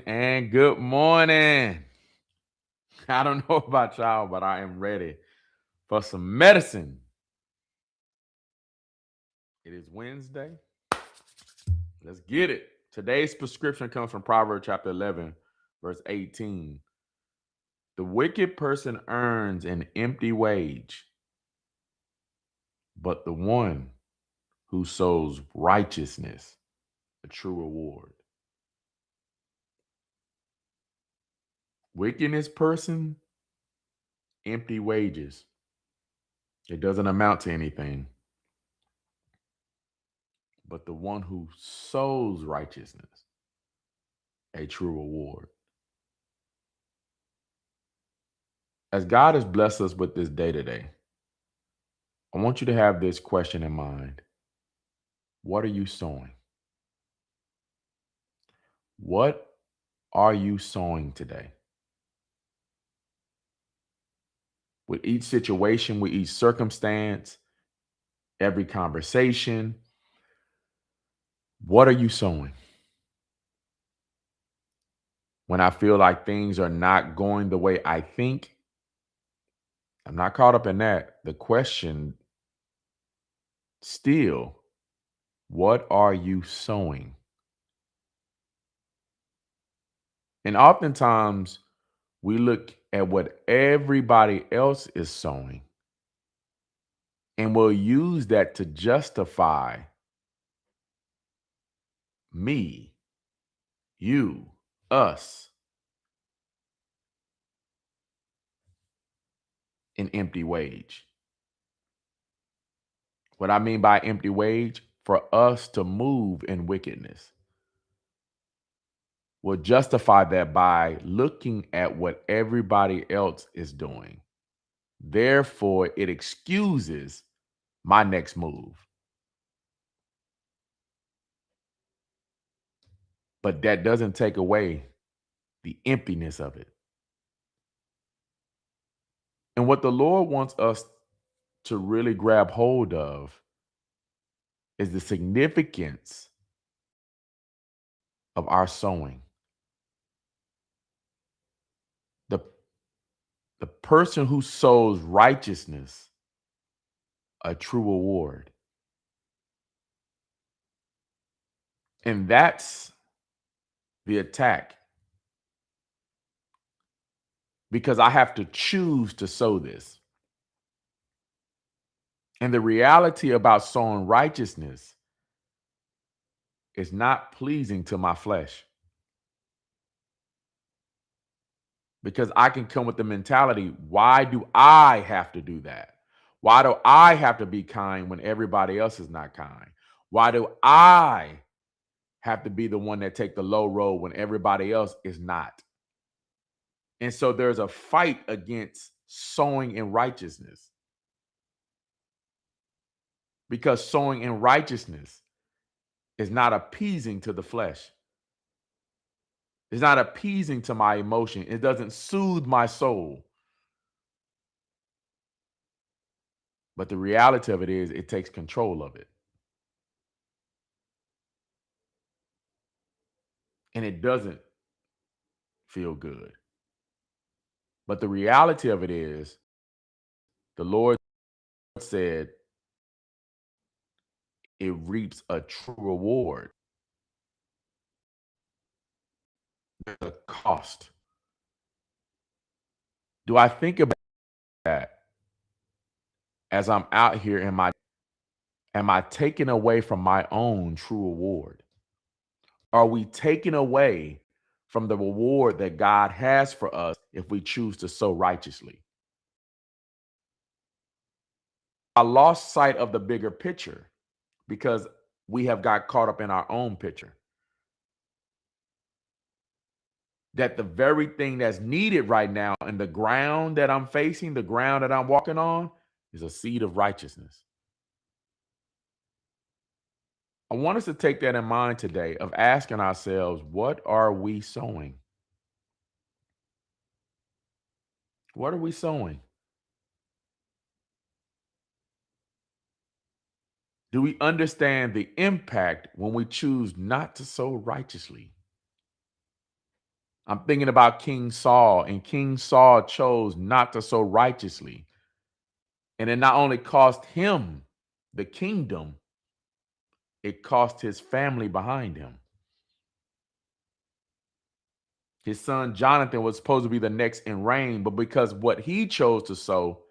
and good morning. I don't know about y'all, but I am ready for some medicine. It is Wednesday. Let's get it. Today's prescription comes from Proverbs chapter 11, verse 18. The wicked person earns an empty wage, but the one who sows righteousness, a true reward. Wickedness person, empty wages. It doesn't amount to anything. But the one who sows righteousness, a true reward. As God has blessed us with this day today, I want you to have this question in mind. What are you sowing? What are you sowing today? With each situation, with each circumstance, every conversation, what are you sowing? When I feel like things are not going the way I think, I'm not caught up in that. The question still, what are you sowing? And oftentimes we look at what everybody else is sowing and we'll use that to justify me, you, us, an empty wage. What I mean by empty wage, for us to move in wickedness. We'll justify that by looking at what everybody else is doing. Therefore, it excuses my next move. But that doesn't take away the emptiness of it. And what the Lord wants us to really grab hold of is the significance of our sowing. The, the person who sows righteousness, a true reward. And that's the attack. Because I have to choose to sow this. And the reality about sowing righteousness is not pleasing to my flesh. Because I can come with the mentality, why do I have to do that? Why do I have to be kind when everybody else is not kind? Why do I have to be the one that take the low road when everybody else is not? And so there's a fight against sowing in righteousness. Because sowing in righteousness is not appeasing to the flesh. It's not appeasing to my emotion. It doesn't soothe my soul. But the reality of it is, it takes control of it. And it doesn't feel good. But the reality of it is, the Lord said it reaps a true reward. There's a cost. Do I think about that as I'm out here am I taking away from my own true reward? Are we taking away from the reward that God has for us if we choose to sow righteously? I lost sight of the bigger picture because we have got caught up in our own picture. That the very thing that's needed right now and the ground that I'm facing, the ground that I'm walking on, is a seed of righteousness. I want us to take that in mind today of asking ourselves, what are we sowing? What are we sowing? Do we understand the impact when we choose not to sow righteously? I'm thinking about King Saul, and King Saul chose not to sow righteously. And it not only cost him the kingdom, it cost his family behind him. His son Jonathan was supposed to be the next in reign, but because what he chose to sow,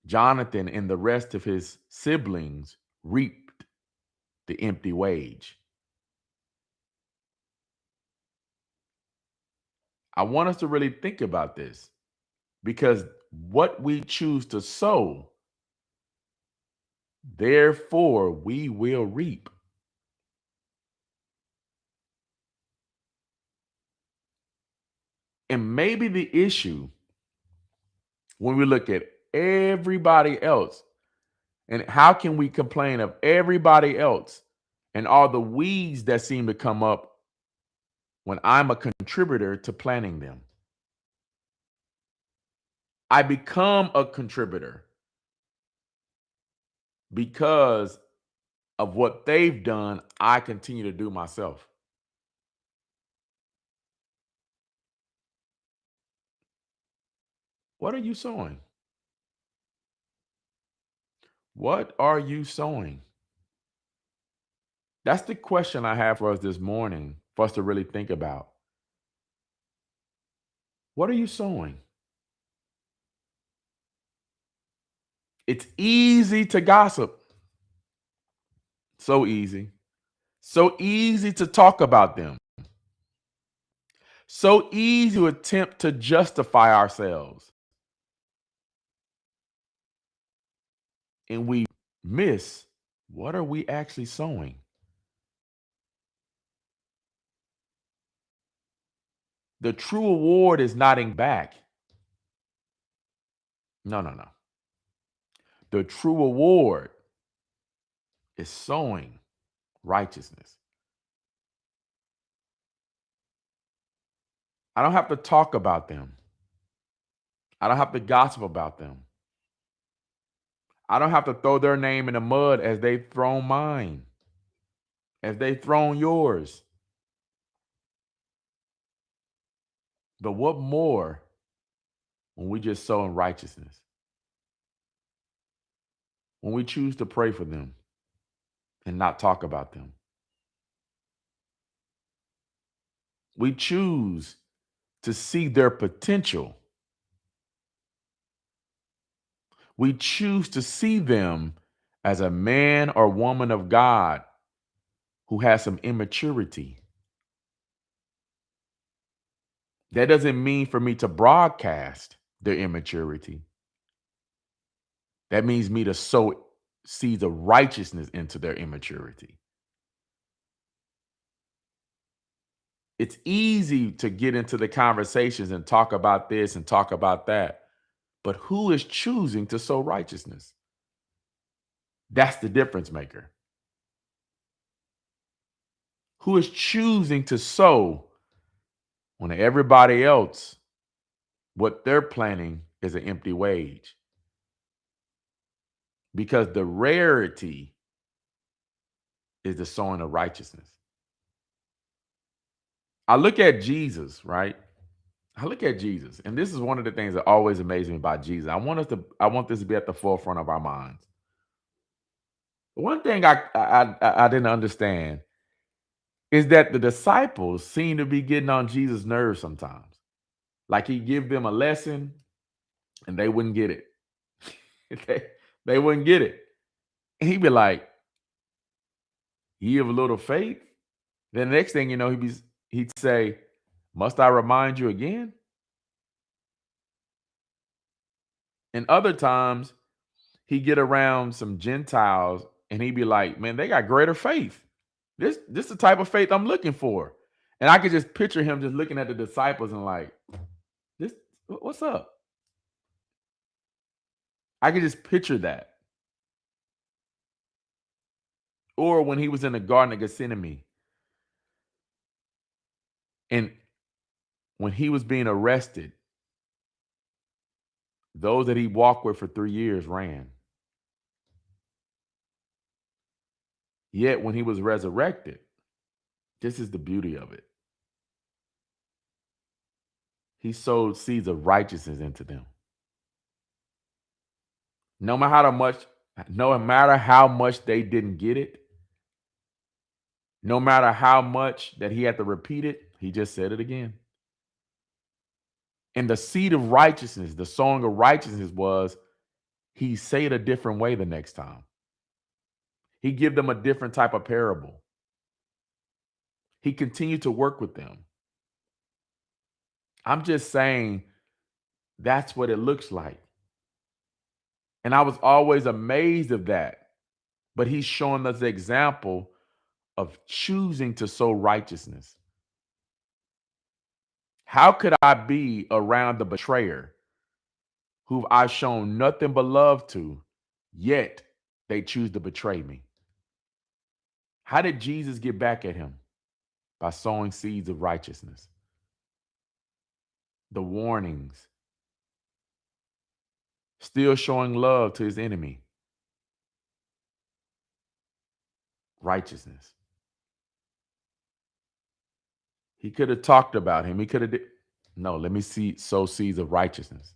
Jonathan and the rest of his siblings reaped the empty wage. I want us to really think about this because what we choose to sow, therefore we will reap. And maybe the issue when we look at everybody else, and how can we complain of everybody else and all the weeds that seem to come up when I'm a contributor to planting them? I become a contributor because of what they've done, I continue to do myself. What are you sowing? What are you sowing? That's the question I have for us this morning, for us to really think about. What are you sowing? It's easy to gossip. So easy. So easy to talk about them. So easy to attempt to justify ourselves. And we miss, what are we actually sowing? The true award is nodding back. No, no, no. The true award is sowing righteousness. I don't have to talk about them. I don't have to gossip about them. I don't have to throw their name in the mud as they've thrown mine, as they've thrown yours. But what more when we just sow in righteousness? When we choose to pray for them and not talk about them. We choose to see their potential. We choose to see them as a man or woman of God who has some immaturity. That doesn't mean for me to broadcast their immaturity. That means me to sow seeds of righteousness into their immaturity. It's easy to get into the conversations and talk about this and talk about that. But who is choosing to sow righteousness? That's the difference maker. Who is choosing to sow when everybody else, what they're planning is an empty wage? Because the rarity is the sowing of righteousness. I look at Jesus, right? I look at Jesus, and this is one of the things that always amazes me about Jesus. I want this to be at the forefront of our minds. One thing I didn't understand is that the disciples seem to be getting on Jesus' nerves sometimes. Like he give them a lesson and they wouldn't get it. they, they wouldn't get it. And he'd be like, "Ye of little faith." Then the next thing you know, he'd say, "Must I remind you again?" And other times he'd get around some Gentiles and he'd be like, "Man, they got greater faith. This is the type of faith I'm looking for." And I could just picture him just looking at the disciples and like, "This, what's up?" I could just picture that. Or when he was in the Garden of Gethsemane and when he was being arrested, those that he walked with for 3 years ran. Yet when he was resurrected, this is the beauty of it. He sowed seeds of righteousness into them. No matter how much, no matter how much they didn't get it, no matter how much that he had to repeat it, he just said it again. And the seed of righteousness, the sowing of righteousness was he say it a different way the next time. He give them a different type of parable. He continued to work with them. I'm just saying that's what it looks like. And I was always amazed of that. But he's showing us the example of choosing to sow righteousness. How could I be around the betrayer who I've shown nothing but love to, yet they choose to betray me? How did Jesus get back at him? By sowing seeds of righteousness. The warnings. Still showing love to his enemy. Righteousness. He could have talked about him. He could have no, let me sow seeds of righteousness.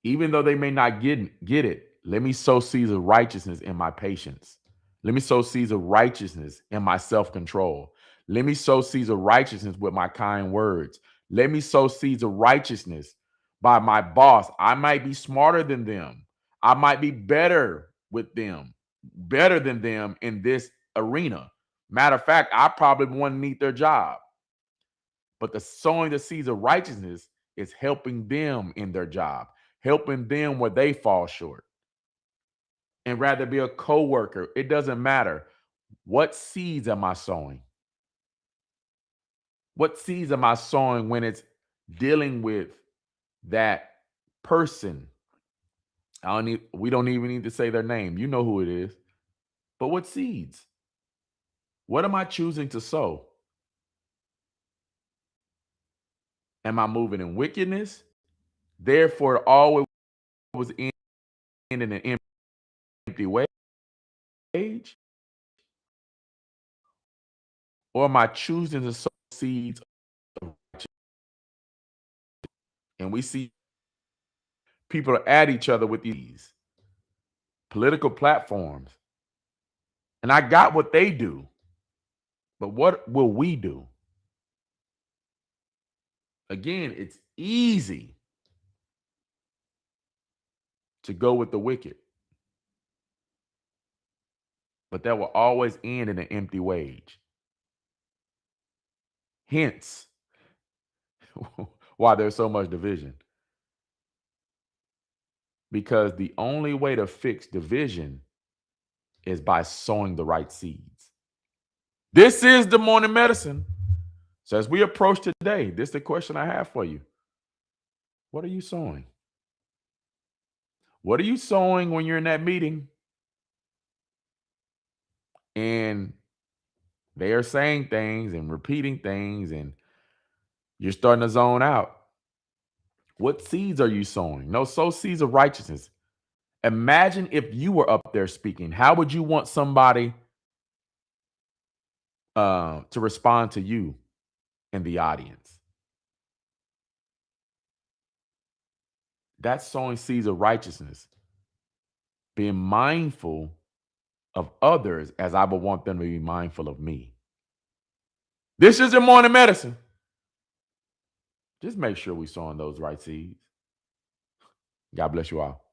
Even though they may not get it, let me sow seeds of righteousness in my patience. Let me sow seeds of righteousness in my self-control. Let me sow seeds of righteousness with my kind words. Let me sow seeds of righteousness by my boss. I might be smarter than them. I might be better with them, better than them in this arena. Matter of fact, I probably want to need their job. But the sowing the seeds of righteousness is helping them in their job, helping them where they fall short. And rather be a co-worker. It doesn't matter. What seeds am I sowing? What seeds am I sowing when it's dealing with that person? We don't even need to say their name. You know who it is. But what seeds? What am I choosing to sow? Am I moving in wickedness? Therefore, it always was in an empty wage? Or am I choosing to sow seeds of righteousness? And we see people at each other with these political platforms. And I got what they do. But what will we do? Again, it's easy to go with the wicked, but that will always end in an empty wage. Hence, why there's so much division. Because the only way to fix division is by sowing the right seeds. This is the morning medicine. So as we approach today, this is the question I have for you. What are you sowing? What are you sowing when you're in that meeting and they are saying things and repeating things and you're starting to zone out? What seeds are you sowing? No, sow seeds of righteousness. Imagine if you were up there speaking. How would you want somebody to respond to you in the audience? That's sowing seeds of righteousness. Being mindful of others as I would want them to be mindful of me. This is your morning medicine. Just make sure we're sowing those right seeds. God bless you all.